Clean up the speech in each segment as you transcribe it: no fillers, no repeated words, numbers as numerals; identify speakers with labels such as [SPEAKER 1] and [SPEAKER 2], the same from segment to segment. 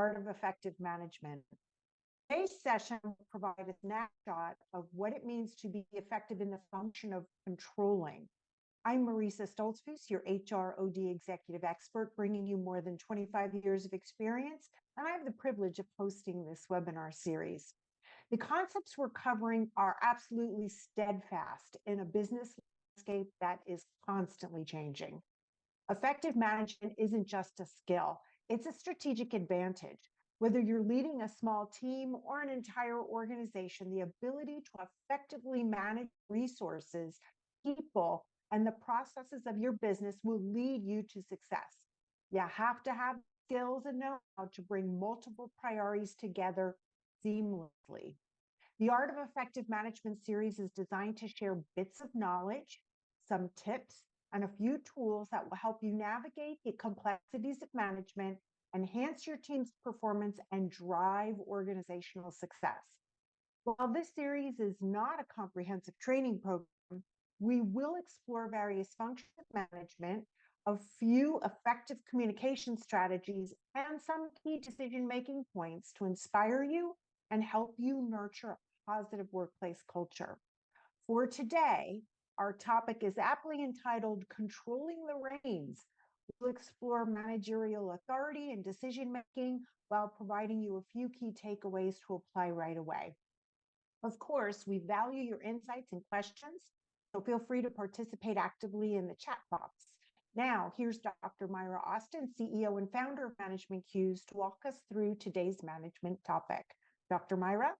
[SPEAKER 1] art of effective management. Today's session will provide a snapshot of what it means to be effective in the function of controlling. I'm Marisa Stoltzfus, your HROD executive expert, bringing you more than 25 years of experience, and I have the privilege of hosting this webinar series. The concepts we're covering are absolutely steadfast in a business landscape that is constantly changing. Effective management isn't just a skill, it's a strategic advantage. Whether you're leading a small team or an entire organization, the ability to effectively manage resources, people, and the processes of your business will lead you to success. You have to have skills and know-how to bring multiple priorities together seamlessly. The Art of Effective Management series is designed to share bits of knowledge, some tips, and a few tools that will help you navigate the complexities of management, enhance your team's performance, and drive organizational success. While this series is not a comprehensive training program, we will explore various functions of management, a few effective communication strategies, and some key decision-making points to inspire you and help you nurture a positive workplace culture. For today, our topic is aptly entitled Controlling the Reins. We'll explore managerial authority and decision-making while providing you a few key takeaways to apply right away. Of course, we value your insights and questions, so feel free to participate actively in the chat box. Now, here's Dr. Myra Austin, CEO and founder of Management Cues, to walk us through today's management topic. Dr. Myra?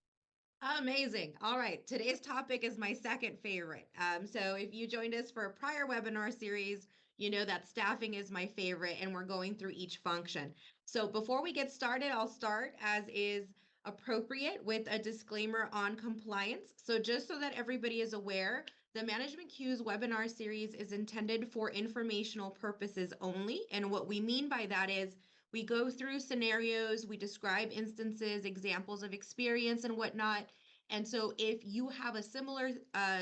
[SPEAKER 2] Amazing. All right. Today's topic is my second favorite. So if you joined us for a prior webinar series, you know that staffing is my favorite and we're going through each function. So before we get started, I'll start as is appropriate with a disclaimer on compliance. So just so that everybody is aware, the Management Cues webinar series is intended for informational purposes only. And what we mean by that is we go through scenarios, we describe instances, examples of experience and whatnot. And so if you have a similar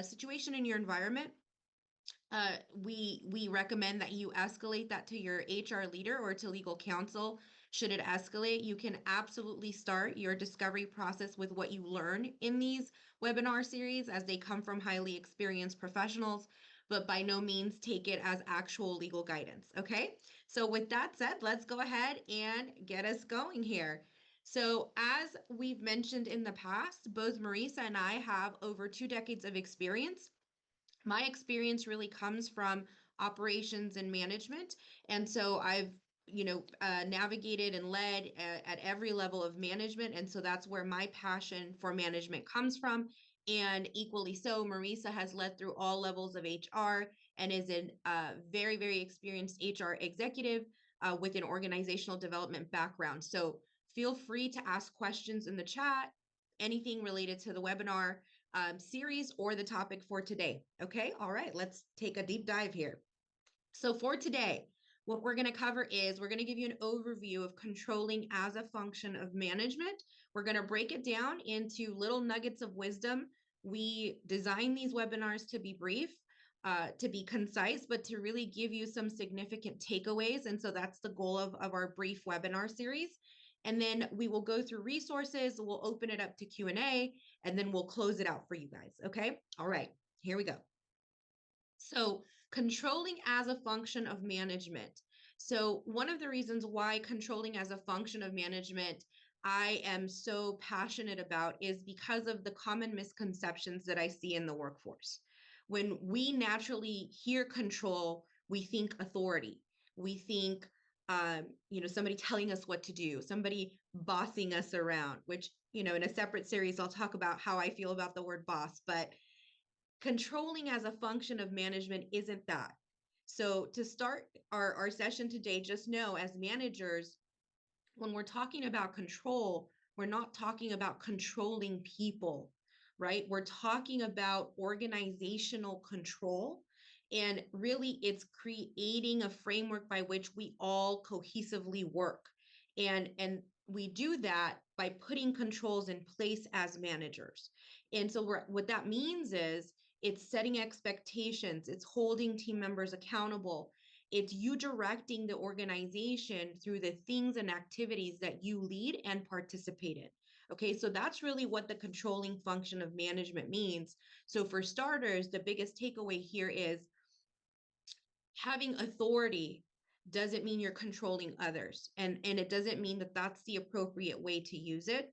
[SPEAKER 2] situation in your environment, we recommend that you escalate that to your HR leader or to legal counsel. Should it escalate, you can absolutely start your discovery process with what you learn in these webinar series as they come from highly experienced professionals, but by no means take it as actual legal guidance, okay? So with that said, let's go ahead and get us going here. So as we've mentioned in the past, both Marisa and I have over 2 decades of experience. My experience really comes from operations and management. And so I've navigated and led at every level of management. And so that's where my passion for management comes from. And equally so, Marisa has led through all levels of HR and is a very, very experienced HR executive with an organizational development background. So feel free to ask questions in the chat, anything related to the webinar series or the topic for today. Okay, all right, let's take a deep dive here. So for today, what we're going to cover is we're going to give you an overview of controlling as a function of management. We're going to break it down into little nuggets of wisdom. We design these webinars to be brief, to be concise, but to really give you some significant takeaways. And so that's the goal of our brief webinar series. And then we will go through resources, we'll open it up to Q&A, and then we'll close it out for you guys. Okay, all right, here we go. So controlling as a function of management. So one of the reasons why controlling as a function of management I am so passionate about is because of the common misconceptions that I see in the workforce. When we naturally hear control, we think authority. We think, somebody telling us what to do, somebody bossing us around, which, in a separate series, I'll talk about how I feel about the word boss, but controlling as a function of management isn't that. So to start our session today, just know as managers, when we're talking about control, we're not talking about controlling people, right? We're talking about organizational control. And really, it's creating a framework by which we all cohesively work. And we do that by putting controls in place as managers. And so what that means is it's setting expectations, it's holding team members accountable, It's you directing the organization through the things and activities that you lead and participate in. Okay, so that's really what the controlling function of management means. So for starters, the biggest takeaway here is having authority doesn't mean you're controlling others, and it doesn't mean that that's the appropriate way to use it.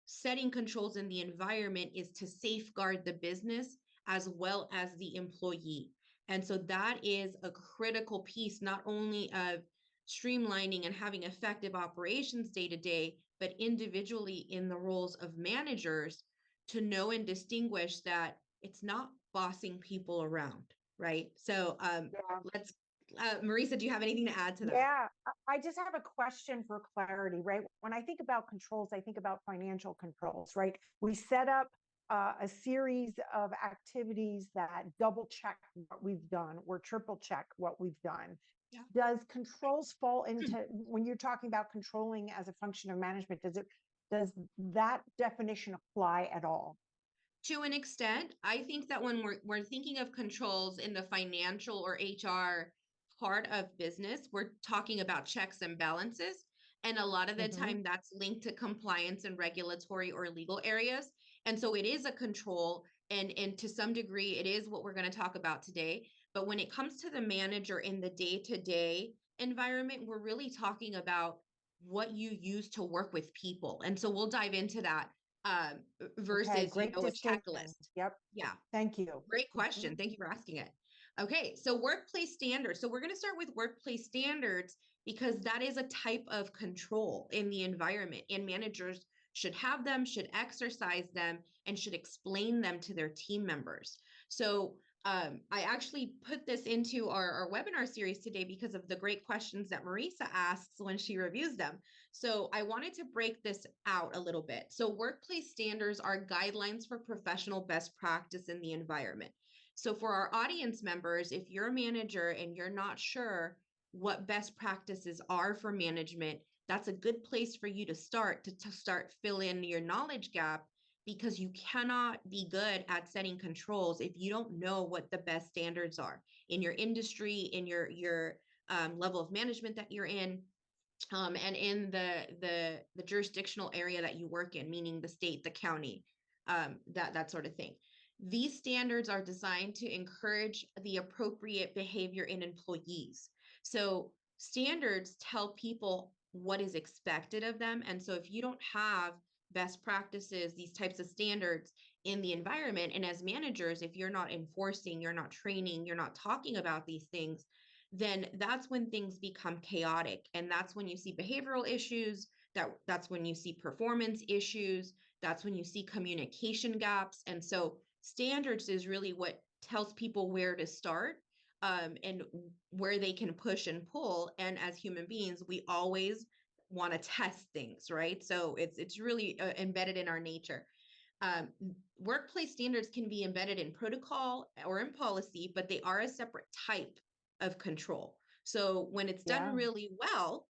[SPEAKER 2] Setting controls in the environment is to safeguard the business as well as the employee. And so that is a critical piece, not only of streamlining and having effective operations day to day, but individually in the roles of managers to know and distinguish that it's not bossing people around, right? So
[SPEAKER 1] Yeah.
[SPEAKER 2] let's, Marisa, do you have anything to add to that?
[SPEAKER 1] Yeah, I just have a question for clarity, right? When I think about controls, I think about financial controls, right? We set up a series of activities that double check what we've done or triple check what we've done.
[SPEAKER 2] Yeah.
[SPEAKER 1] Does controls fall into, when you're talking about controlling as a function of management, does that definition apply at all?
[SPEAKER 2] To an extent, I think that when we're thinking of controls in the financial or HR part of business, we're talking about checks and balances. And a lot of the
[SPEAKER 1] Mm-hmm.
[SPEAKER 2] time that's linked to compliance and regulatory or legal areas. And so it is a control, and to some degree it is what we're going to talk about today. But when it comes to the manager in the day-to-day environment, we're really talking about what you use to work with people. And so we'll dive into that um,
[SPEAKER 1] Okay,
[SPEAKER 2] versus,
[SPEAKER 1] great
[SPEAKER 2] a
[SPEAKER 1] distinction.
[SPEAKER 2] checklist.
[SPEAKER 1] Yep.
[SPEAKER 2] Yeah,
[SPEAKER 1] Thank you.
[SPEAKER 2] great
[SPEAKER 1] Mhm.
[SPEAKER 2] question. Thank you for asking it. Okay, so workplace standards. So we're going to start with workplace standards because that is a type of control in the environment, and managers should have them, should exercise them, and should explain them to their team members. So I actually put this into our webinar series today because of the great questions that Marisa asks when she reviews them. So I wanted to break this out a little bit. So workplace standards are guidelines for professional best practice in the environment. So for our audience members, if you're a manager and you're not sure what best practices are for management, that's a good place for you to start to start fill in your knowledge gap, because you cannot be good at setting controls if you don't know what the best standards are in your industry, in your level of management that you're in, and in the jurisdictional area that you work in, meaning the state, the county, that sort of thing. These standards are designed to encourage the appropriate behavior in employees. So standards tell people what is expected of them. And so if you don't have best practices, these types of standards in the environment, and as managers, if you're not enforcing, you're not training, you're not talking about these things, then that's when things become chaotic, and that's when you see behavioral issues, that's when you see performance issues, that's when you see communication gaps. And so standards is really what tells people where to start, and where they can push and pull. And as human beings, we always want to test things, right? So it's really embedded in our nature. um, Workplace standards can be embedded in protocol or in policy, but they are a separate type of control. So when it's done
[SPEAKER 1] Yeah.
[SPEAKER 2] really well,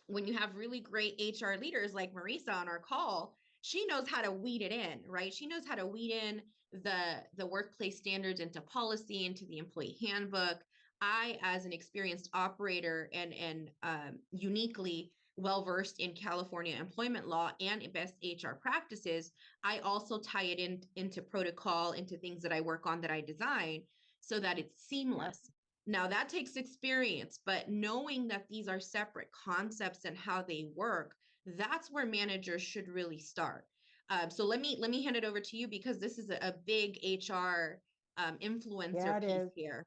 [SPEAKER 2] when you have really great HR leaders like Marisa on our call, she knows how to weed it in, right? She knows how to weed in the workplace standards into policy, into the employee handbook. I, as an experienced operator and uniquely well versed in California employment law and best HR practices, I also tie it into protocol, into things that I work on, that I design, so that it's
[SPEAKER 1] Yep.
[SPEAKER 2] seamless. Now that takes experience, but knowing that these are separate concepts and how they work, that's where managers should really start. So let me hand it over to you, because this is a big HR
[SPEAKER 1] Yeah,
[SPEAKER 2] influencer
[SPEAKER 1] it
[SPEAKER 2] piece
[SPEAKER 1] is.
[SPEAKER 2] here.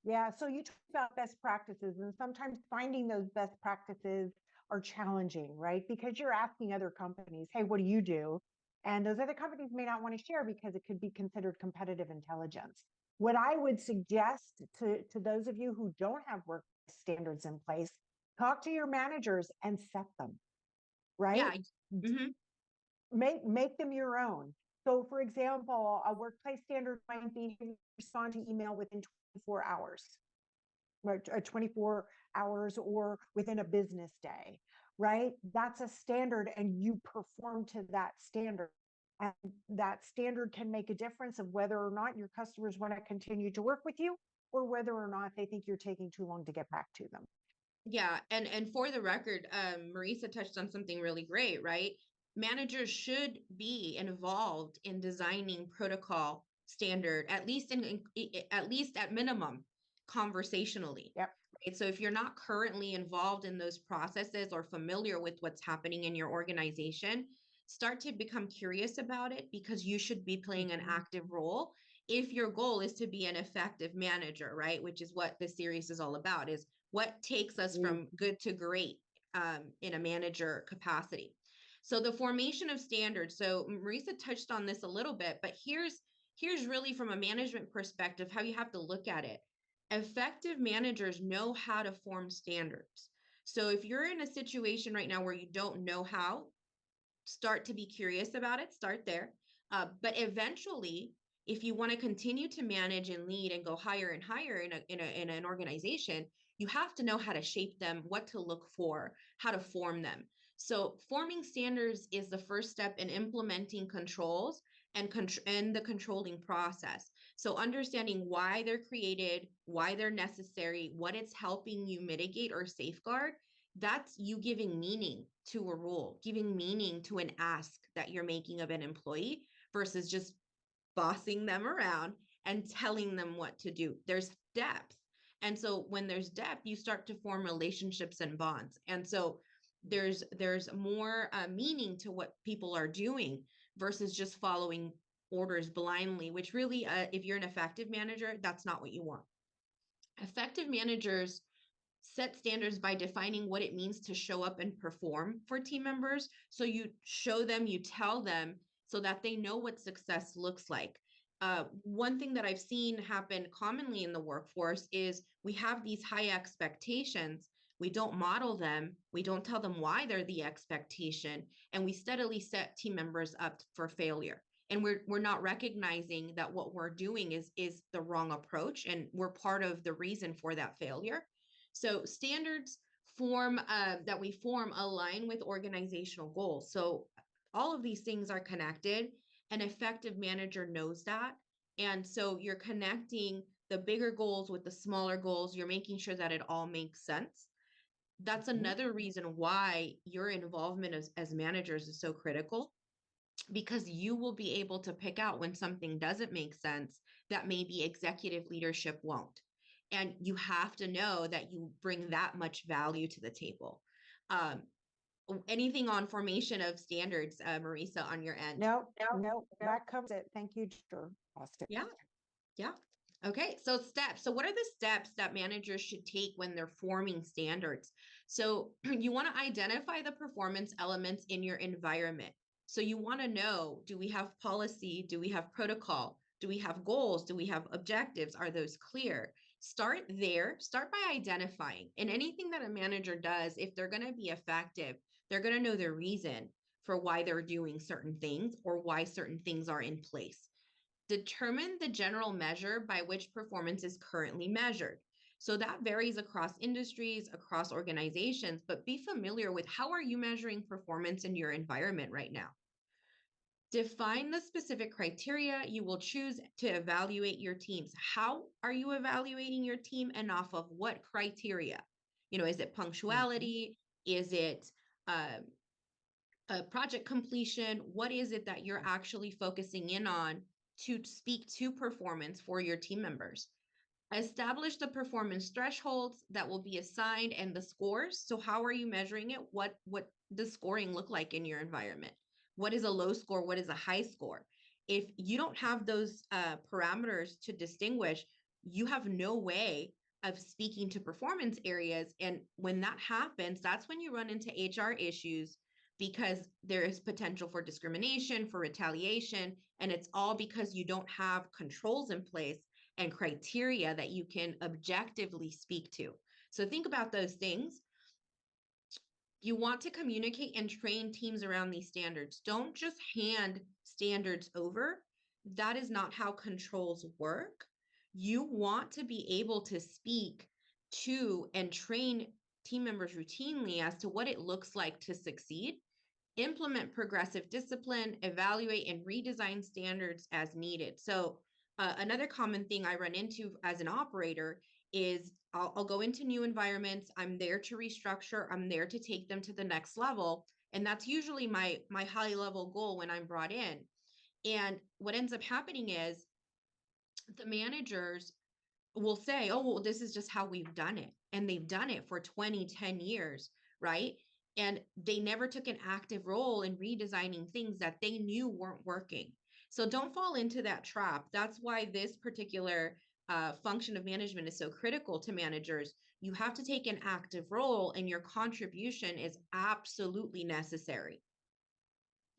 [SPEAKER 1] Yeah, so you talk about best practices, and sometimes finding those best practices are challenging, right? Because you're asking other companies, hey, what do you do? And those other companies may not want to share because it could be considered competitive intelligence. What I would suggest to those of you who don't have work standards in place, talk to your managers and set them, right?
[SPEAKER 2] Yeah. Mhm.
[SPEAKER 1] Make them your own. So for example, a workplace standard might be to respond to email within 24 hours, or 24 hours or within a business day, right? That's a standard and you perform to that standard. And that standard can make a difference of whether or not your customers want to continue to work with you or whether or not they think you're taking too long to get back to them.
[SPEAKER 2] Yeah, and for the record, Marisa touched on something really great, right? Managers should be involved in designing protocol standard, at least at least at minimum, conversationally.
[SPEAKER 1] Yep.
[SPEAKER 2] Right? So if you're not currently involved in those processes or familiar with what's happening in your organization, start to become curious about it, because you should be playing an active role if your goal is to be an effective manager, right? Which is what this series is all about, is what takes us from good to great in a manager capacity. So the formation of standards. So Marisa touched on this a little bit, but here's really from a management perspective how you have to look at it. Effective managers know how to form standards. So if you're in a situation right now where you don't know how, start to be curious about it, start there. But eventually, if you want to continue to manage and lead and go higher and higher in an organization, you have to know how to shape them, what to look for, how to form them. So forming standards is the first step in implementing controls and the controlling process. So understanding why they're created, why they're necessary, what it's helping you mitigate or safeguard, that's you giving meaning to a rule, giving meaning to an ask that you're making of an employee versus just bossing them around and telling them what to do. There's depth. And so when there's depth, you start to form relationships and bonds. And so there's more meaning to what people are doing versus just following orders blindly, which really, if you're an effective manager, that's not what you want. Effective managers set standards by defining what it means to show up and perform for team members. So you show them, you tell them so that they know what success looks like. One thing that I've seen happen commonly in the workforce is we have these high expectations. We don't model them. We don't tell them why they're the expectation, and we steadily set team members up for failure. And we're not recognizing that what we're doing is the wrong approach, and we're part of the reason for that failure. So standards that we form align with organizational goals. So all of these things are connected. An effective manager knows that. And so you're connecting the bigger goals with the smaller goals. You're making sure that it all makes sense. That's another reason why your involvement as managers is so critical, because you will be able to pick out when something doesn't make sense that maybe executive leadership won't. And you have to know that you bring that much value to the table. Um, Anything on formation of standards, Marisa, on your end?
[SPEAKER 1] No, that covers it. Thank you, Dr. Austin.
[SPEAKER 2] Yeah. Yeah. Okay. So steps. So what are the steps that managers should take when they're forming standards? So you want to identify the performance elements in your environment. So you want to know, do we have policy? Do we have protocol? Do we have goals? Do we have objectives? Are those clear? Start there. Start by identifying. And anything that a manager does, if they're going to be effective, they're going to know their reason for why they're doing certain things or why certain things are in place. Determine the general measure by which performance is currently measured. So that varies across industries, across organizations, but be familiar with how are you measuring performance in your environment right now. Define the specific criteria you will choose to evaluate your teams. How are you evaluating your team and off of what criteria? Is it punctuality? Is it project completion? What is it that you're actually focusing in on to speak to performance for your team members? Establish the performance thresholds that will be assigned and the scores. So how are you measuring it? What does scoring look like in your environment? What is a low score? What is a high score? If you don't have those parameters to distinguish, you have no way of speaking to performance areas. And when that happens, that's when you run into HR issues, because there is potential for discrimination, for retaliation, and it's all because you don't have controls in place and criteria that you can objectively speak to. So think about those things. You want to communicate and train teams around these standards. Don't just hand standards over. That is not how controls work. You want to be able to speak to and train team members routinely as to what it looks like to succeed. Implement progressive discipline, evaluate and redesign standards as needed. So Another common thing I run into as an operator is I'll go into new environments. I'm there to restructure. I'm there to take them to the next level. And that's usually my high level goal when I'm brought in. And what ends up happening is the managers will say, oh, well, this is just how we've done it. And they've done it for 10 years, right? And they never took an active role in redesigning things that they knew weren't working. So don't fall into that trap. That's why this particular function of management is so critical to managers. You have to take an active role, and your contribution is absolutely necessary.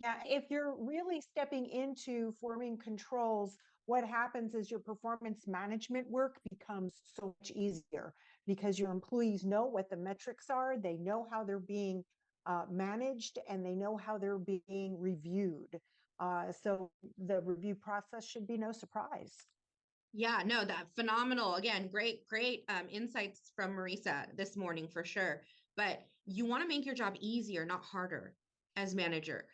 [SPEAKER 1] Yeah, if you're really stepping into forming controls, what happens is your performance management work becomes so much easier because your employees know what the metrics are, they know how they're being managed, and they know how they're being reviewed. So the review process should be no surprise.
[SPEAKER 2] Yeah, no, that phenomenal. Again, great insights from Marisa this morning for sure. But you want to make your job easier, not harder as manager.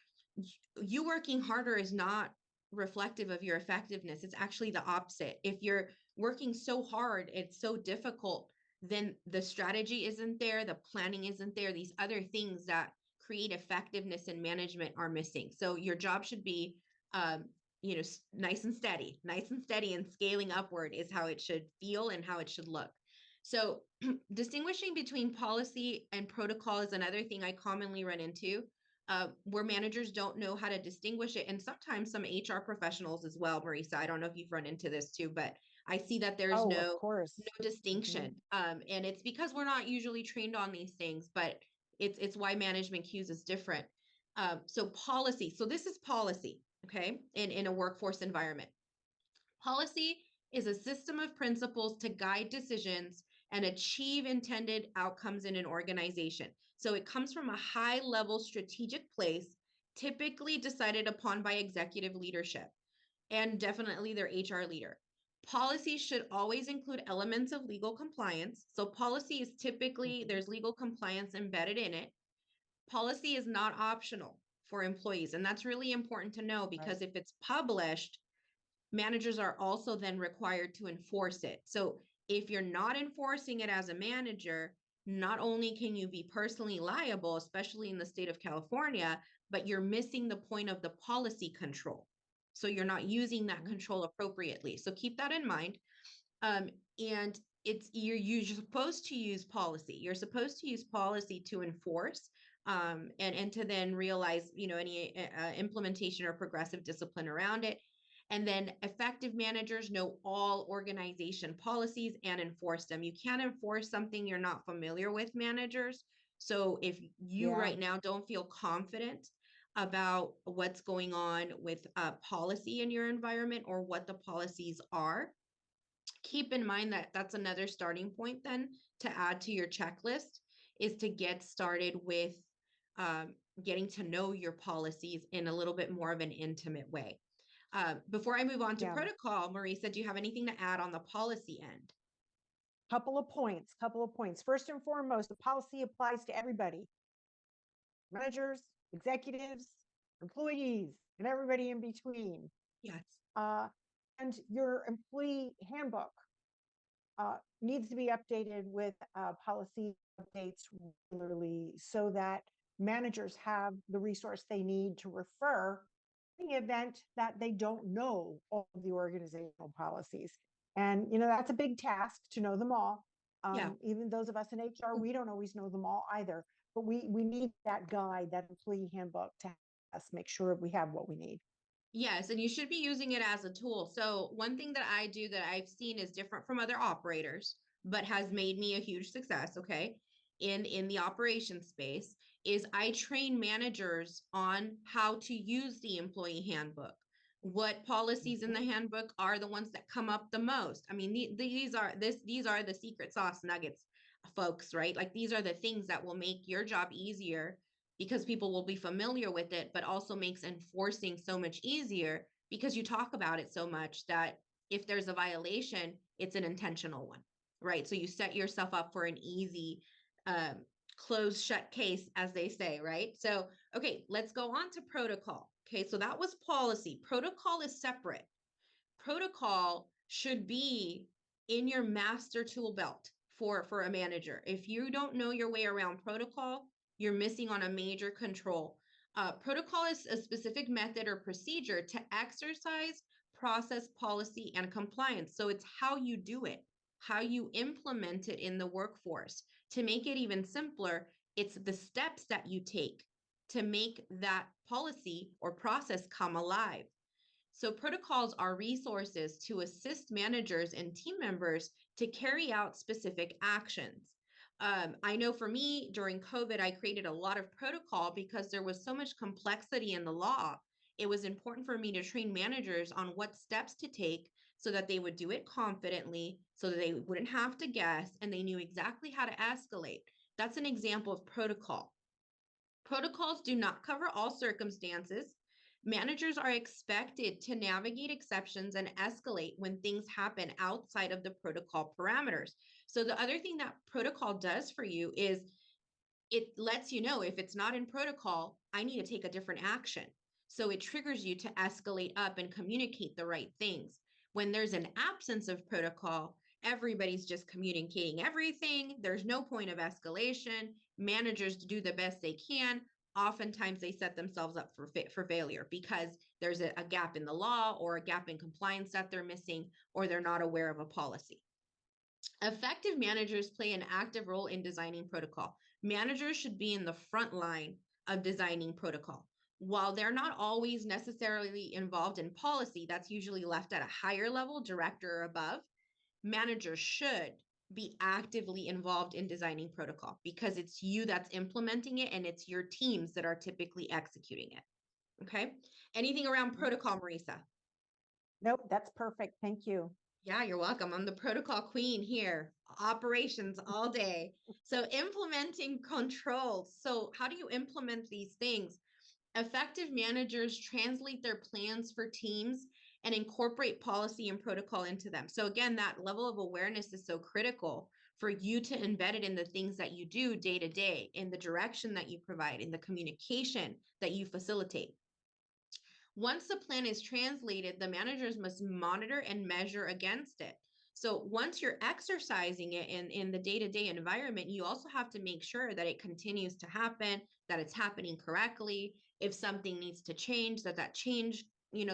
[SPEAKER 2] You working harder is not reflective of your effectiveness. It's actually the opposite. If you're working so hard, it's so difficult, then the strategy isn't there, the planning isn't there, these other things that create effectiveness in management are missing. So your job should be um, nice and steady, and scaling upward is how it should feel and how it should look. So distinguishing between policy and protocol is another thing I commonly run into, where managers don't know how to distinguish it. And sometimes some HR professionals as well, Marisa, I don't know if you've run into this too, but I see that there's
[SPEAKER 1] Oh, of
[SPEAKER 2] no
[SPEAKER 1] course.
[SPEAKER 2] distinction. And it's because we're not usually trained on these things, but it's why management cues is different. So policy. So this is policy, okay, in a workforce environment. Policy is a system of principles to guide decisions and achieve intended outcomes in an organization. So it comes from a high level strategic place, typically decided upon by executive leadership and definitely their HR leader. Policy should always include elements of legal compliance. So policy is typically,
[SPEAKER 1] Mhm.
[SPEAKER 2] there's legal compliance embedded in it. Policy is not optional for employees. And that's really important to know,
[SPEAKER 1] Right.
[SPEAKER 2] because if it's published, managers are also then required to enforce it. So if you're not enforcing it as a manager, not only can you be personally liable, especially in the state of California, but you're missing the point of the policy control. So you're not using that
[SPEAKER 1] Mhm.
[SPEAKER 2] control appropriately. So keep that in mind. Um, and you're supposed to use policy. You're supposed to use policy to enforce, and to then realize, any implementation or progressive discipline around it. And then effective managers know all organization policies and enforce them. You can't enforce something you're not familiar with, managers. So if you
[SPEAKER 1] Yeah.
[SPEAKER 2] right now don't feel confident about what's going on with policy in your environment or what the policies are, keep in mind that that's another starting point then to add to your checklist, is to get started with um, getting to know your policies in a little bit more of an intimate way. Before I move on to
[SPEAKER 1] Yeah.
[SPEAKER 2] protocol, Marisa, do you have anything to add on the policy end?
[SPEAKER 1] Couple of points. First and foremost, the policy applies to everybody, managers, executives, employees, and everybody in between.
[SPEAKER 2] Yes.
[SPEAKER 1] Uh, and your employee handbook needs to be updated with policy updates regularly so that managers have the resource they need to refer in the event that they don't know all of the organizational policies. And, that's a big task to know them all.
[SPEAKER 2] Yeah.
[SPEAKER 1] Even those of us in HR, we don't always know them all either, but we need that guide, that employee handbook to help us make sure we have what we need.
[SPEAKER 2] Yes, and you should be using it as a tool. So one thing that I do that I've seen is different from other operators, but has made me a huge success, okay, in the operation space, is I train managers on how to use the employee handbook. What policies in the
[SPEAKER 1] Mhm.
[SPEAKER 2] handbook are the ones that come up the most? I mean, these are the secret sauce nuggets, folks, right? Like these are the things that will make your job easier, because people will be familiar with it, but also makes enforcing so much easier because you talk about it so much that if there's a violation, it's an intentional one, right? So you set yourself up for an easy um, closed shut case, as they say, right? So, okay, let's go on to protocol. Okay, so that was policy. Protocol is separate. protocol should be in your master tool belt for a manager. If you don't know your way around protocol, you're missing on a major control. Protocol is a specific method or procedure to exercise process, policy, and compliance. So it's how you do it, how you implement it in the workforce. To make it even simpler, it's the steps that you take to make that policy or process come alive. So protocols are resources to assist managers and team members to carry out specific actions. I know for me during COVID, I created a lot of protocol because there was so much complexity in the law. It was important for me to train managers on what steps to take so that they would do it confidently, so that they wouldn't have to guess, and they knew exactly how to escalate. That's an example of protocol. Protocols do not cover all circumstances. Managers are expected to navigate exceptions and escalate when things happen outside of the protocol parameters. So the other thing that protocol does for you is it lets you know if it's not in protocol, I need to take a different action. So it triggers you to escalate up and communicate the right things. When there's an absence of protocol, everybody's just communicating everything. There's no point of escalation. Managers do the best they can. Oftentimes they set themselves up for failure because there's a gap in the law or a gap in compliance that they're missing, or they're not aware of a policy. Effective managers play an active role in designing protocol. Managers should be in the front line of designing protocol. While they're not always necessarily involved in policy, that's usually left at a higher level, director or above. Managers should be actively involved in designing protocol because it's you that's implementing it and it's your teams that are typically executing it. Okay. Anything around protocol, Marisa?
[SPEAKER 1] Nope, that's perfect. Thank you.
[SPEAKER 2] Yeah, you're welcome. I'm the protocol queen here, operations all day. So implementing controls. So how do you implement these things? Effective managers translate their plans for teams and incorporate policy and protocol into them. So again, that level of awareness is so critical for you to embed it in the things that you do day to day, in the direction that you provide, in the communication that you facilitate. Once the plan is translated, the managers must monitor and measure against it. So once you're exercising it in the day-to-day environment, you also have to make sure that it continues to happen, that it's happening correctly. If something needs to change, that change,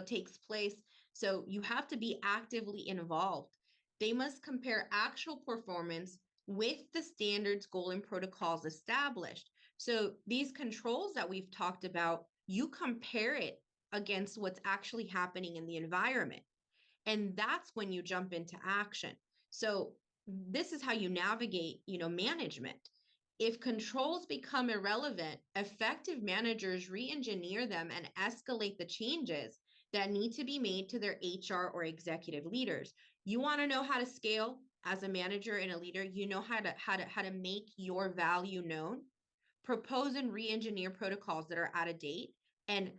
[SPEAKER 2] takes place. So you have to be actively involved. They must compare actual performance with the standards, goal, and protocols established. So these controls that we've talked about, you compare it against what's actually happening in the environment. And that's when you jump into action. So this is how you navigate, management. If controls become irrelevant, effective managers re-engineer them and escalate the changes that need to be made to their HR or executive leaders. You want to know how to scale as a manager and a leader, you know how to make your value known. Propose and re-engineer protocols that are out of date and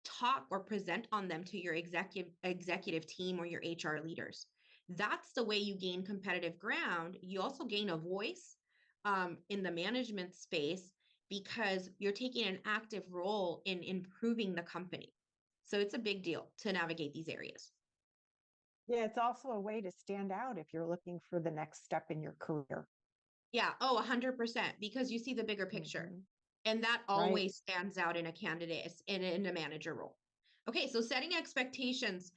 [SPEAKER 2] talk or present on them to your executive team or your HR leaders. That's the way you gain competitive ground. You also gain a voice in the management space because you're taking an active role in improving the company. So it's a big deal to navigate these areas.
[SPEAKER 1] Yeah, it's also a way to stand out if you're looking for the next step in your career.
[SPEAKER 2] Yeah. Oh, 100%, because you see the bigger picture.
[SPEAKER 1] Mhm.
[SPEAKER 2] And that
[SPEAKER 1] Right.
[SPEAKER 2] always stands out in a candidate in a manager role. Okay, so setting expectations.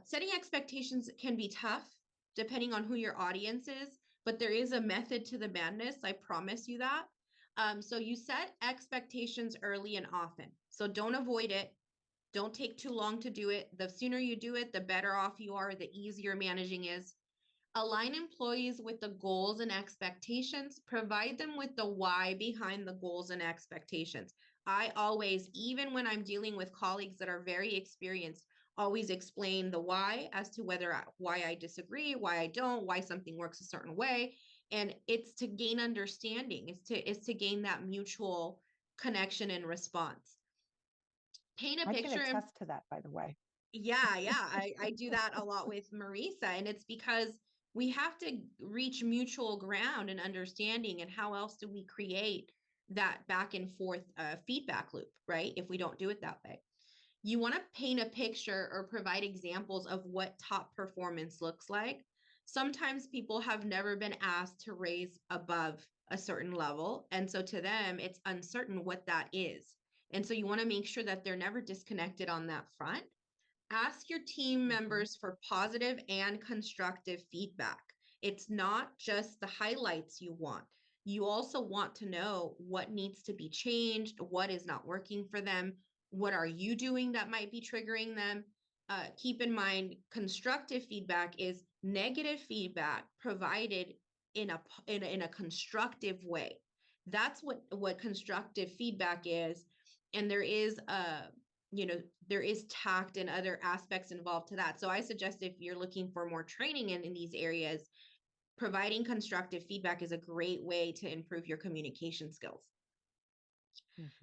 [SPEAKER 2] Setting expectations can be tough depending on who your audience is, but there is a method to the madness. I promise you that. So you set expectations early and often. So don't avoid it. Don't take too long to do it. The sooner you do it, the better off you are, the easier managing is. Align employees with the goals and expectations, provide them with the why behind the goals and expectations. I always, even when I'm dealing with colleagues that are very experienced, always explain the why as to why I disagree, why I don't, why something works a certain way. And it's to gain understanding, it's to gain that mutual connection and response. Paint a
[SPEAKER 1] I can
[SPEAKER 2] picture and
[SPEAKER 1] attest to that, by the way.
[SPEAKER 2] yeah. I do that a lot with Marisa, and it's because we have to reach mutual ground and understanding. And how else do we create that back and forth feedback loop, right? If we don't do it that way. you want to paint a picture or provide examples of what top performance looks like. Sometimes people have never been asked to raise above a certain level. And so to them, it's uncertain what that is. And so you want to make sure that they're never disconnected on that front. Ask your team members for positive and constructive feedback. It's not just the highlights you want. You also want to know what needs to be changed, what is not working for them, what are you doing that might be triggering them. Keep in mind, constructive feedback is negative feedback provided in a constructive way. That's what constructive feedback is. And there is there is tact and other aspects involved to that. So I suggest if you're looking for more training in these areas, providing constructive feedback is a great way to improve your communication skills.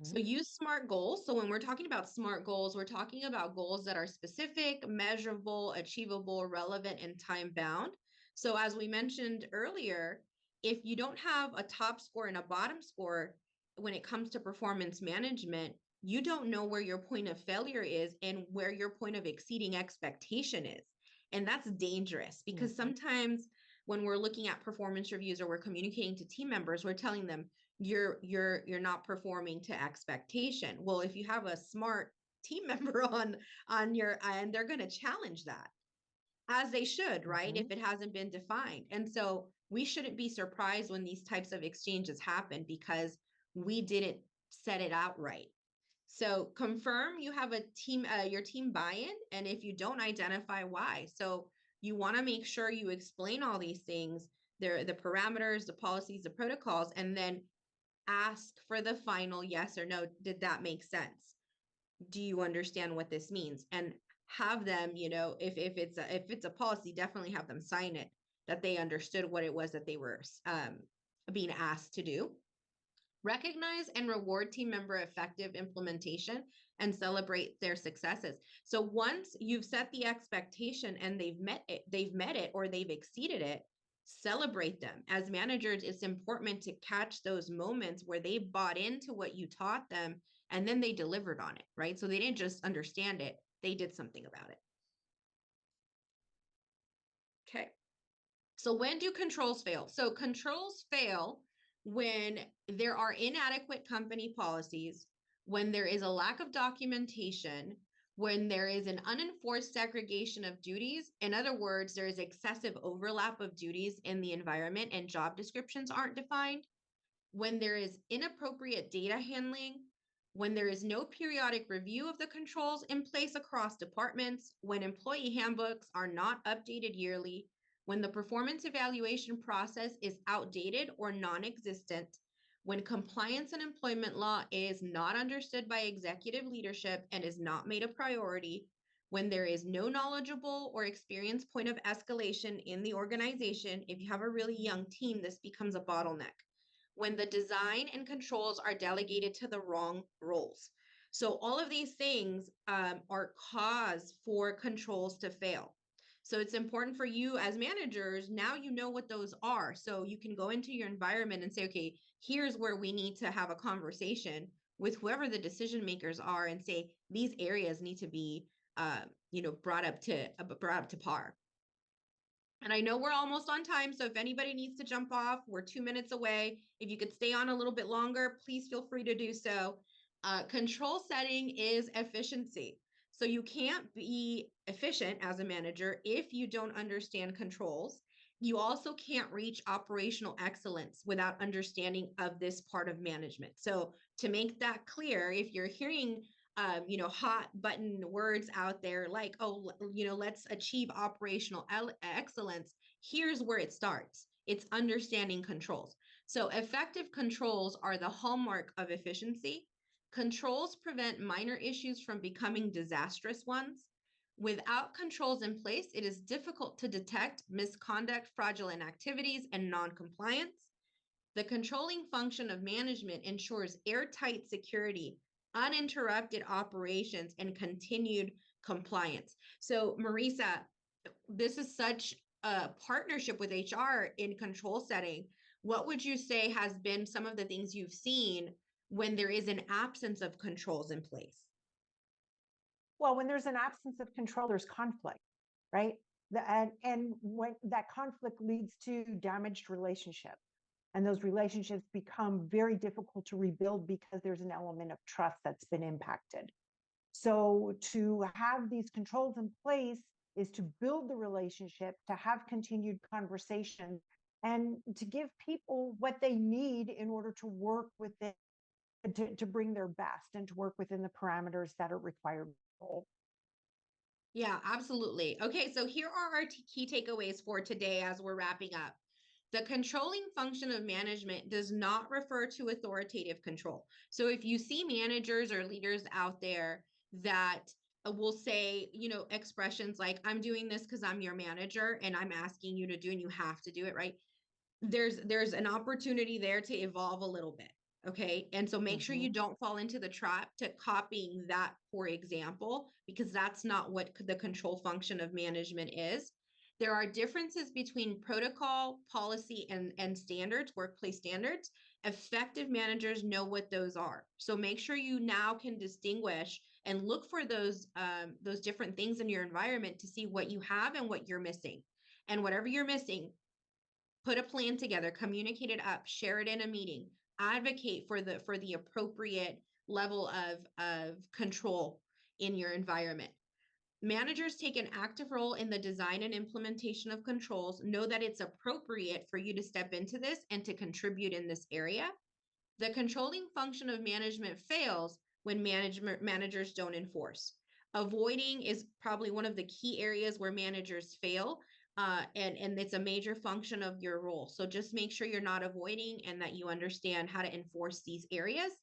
[SPEAKER 2] So use SMART goals. So when we're talking about SMART goals, we're talking about goals that are specific, measurable, achievable, relevant, and time bound. So as we mentioned earlier, if you don't have a top score and a bottom score when it comes to performance management, you don't know where your point of failure is and where your point of exceeding expectation is. And that's dangerous because sometimes when we're looking at performance reviews or we're communicating to team members, we're telling them, you're not performing to expectation. Well, if you have a smart team member on your end, they're going to challenge that, as they should, right? If it hasn't been defined. And so we shouldn't be surprised when these types of exchanges happen because we didn't set it out right. So confirm you have a team, your team buy-in, and if you don't, identify why. So you want to make sure you explain all these things, the parameters, the policies, the protocols, and then ask for the final yes or no. Did that make sense? Do you understand what this means? And have them, if it's a policy, definitely have them sign it, that they understood what it was that they were being asked to do. Recognize and reward team member effective implementation and celebrate their successes. So once you've set the expectation and they've met it or they've exceeded it, celebrate them. As managers, it's important to catch those moments where they bought into what you taught them and then they delivered on it, right? So they didn't just understand it, they did something about it. Okay. So when do controls fail? So controls fail when there are inadequate company policies, when there is a lack of documentation, when there is an unenforced segregation of duties. In other words, there is excessive overlap of duties in the environment and job descriptions aren't defined, when there is inappropriate data handling, when there is no periodic review of the controls in place across departments, when employee handbooks are not updated yearly, when the performance evaluation process is outdated or non-existent, when compliance and employment law is not understood by executive leadership and is not made a priority, when there is no knowledgeable or experienced point of escalation in the organization. If you have a really young team, this becomes a bottleneck. When the design and controls are delegated to the wrong roles. So all of these things are cause for controls to fail. So it's important for you as managers, now you know what those are. So you can go into your environment and say, okay, here's where we need to have a conversation with whoever the decision makers are and say, these areas need to be, brought up to par. And I know we're almost on time, so if anybody needs to jump off, we're 2 minutes away. If you could stay on a little bit longer, please feel free to do so. Control setting is efficiency. So you can't be efficient as a manager if you don't understand controls. You also can't reach operational excellence without understanding of this part of management. So to make that clear, if you're hearing hot button words out there like, oh, let's achieve operational excellence. Here's where it starts. It's understanding controls. So effective controls are the hallmark of efficiency. Controls prevent minor issues from becoming disastrous ones. Without controls in place, it is difficult to detect misconduct, fraudulent activities, and non-compliance. The controlling function of management ensures airtight security, uninterrupted operations, and continued compliance. So, Marisa, this is such a partnership with HR in control setting. What would you say has been some of the things you've seen when there is an absence of controls in place?
[SPEAKER 1] Well, when there's an absence of control, there's conflict, right? And when that conflict leads to damaged relationships, and those relationships become very difficult to rebuild because there's an element of trust that's been impacted. So to have these controls in place is to build the relationship, to have continued conversation, and to give people what they need in order to work with it, to bring their best and to work within the parameters that are required.
[SPEAKER 2] Yeah, absolutely. Okay, so here are our key takeaways for today as we're wrapping up. The controlling function of management does not refer to authoritative control. So if you see managers or leaders out there that will say, expressions like, I'm doing this because I'm your manager and I'm asking you to do and you have to do it, right? There's an opportunity there to evolve a little bit. Okay. And so make sure you don't fall into the trap to copying that, for example, because that's not what the control function of management is. There are differences between protocol, policy, and standards, workplace standards. Effective managers know what those are. So make sure you now can distinguish and look for those different things in your environment to see what you have and what you're missing. And whatever you're missing, put a plan together, communicate it up, share it in a meeting, advocate for the appropriate level of control in your environment. Managers take an active role in the design and implementation of controls. Know that it's appropriate for you to step into this and to contribute in this area. The controlling function of management fails when managers don't enforce. Avoiding is probably one of the key areas where managers fail, and it's a major function of your role. So just make sure you're not avoiding and that you understand how to enforce these areas.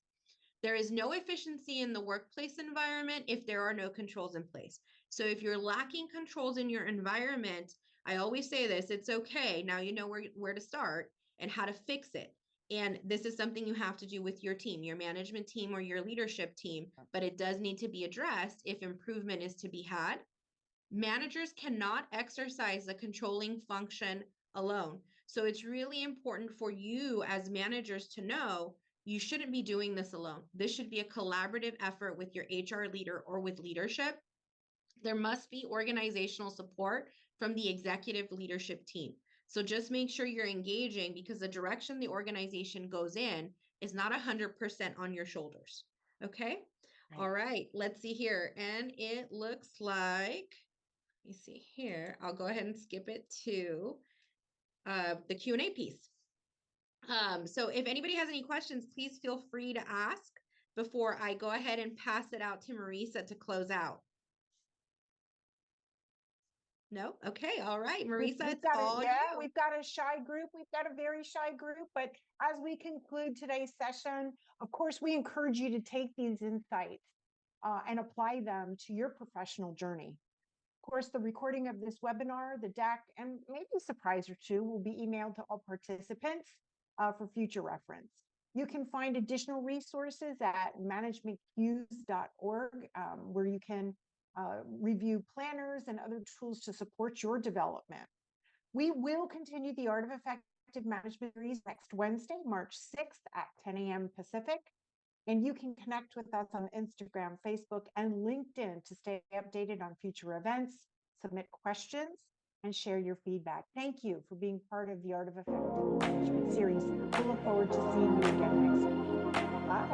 [SPEAKER 2] There is no efficiency in the workplace environment if there are no controls in place. So if you're lacking controls in your environment, I always say this, it's okay. Now you know where to start and how to fix it. And this is something you have to do with your team, your management team or your leadership team, but it does need to be addressed if improvement is to be had. Managers cannot exercise the controlling function alone. So it's really important for you as managers to know you shouldn't be doing this alone. This should be a collaborative effort with your HR leader or with leadership. There must be organizational support from the executive leadership team. So just make sure you're engaging, because the direction the organization goes in is not 100% on your shoulders. Okay. Right. All right. Let's see here. And it looks like, let me see here. I'll go ahead and skip it to the Q&A piece. So if anybody has any questions, please feel free to ask before I go ahead and pass it out to Marisa to close out. No? Okay. All right. Marisa, it's all you.
[SPEAKER 1] We've got a shy group. We've got a very shy group. But as we conclude today's session, of course, we encourage you to take these insights and apply them to your professional journey. Of course, the recording of this webinar, the deck, and maybe a surprise or two will be emailed to all participants for future reference. You can find additional resources at managementcues.org, where you can review planners and other tools to support your development. We will continue the Art of Effective Management series next Wednesday, March 6th at 10 a.m. Pacific. And you can connect with us on Instagram, Facebook, and LinkedIn to stay updated on future events, submit questions, and share your feedback. Thank you for being part of the Art of Effective Management series. We look forward to seeing you again next week. Bye.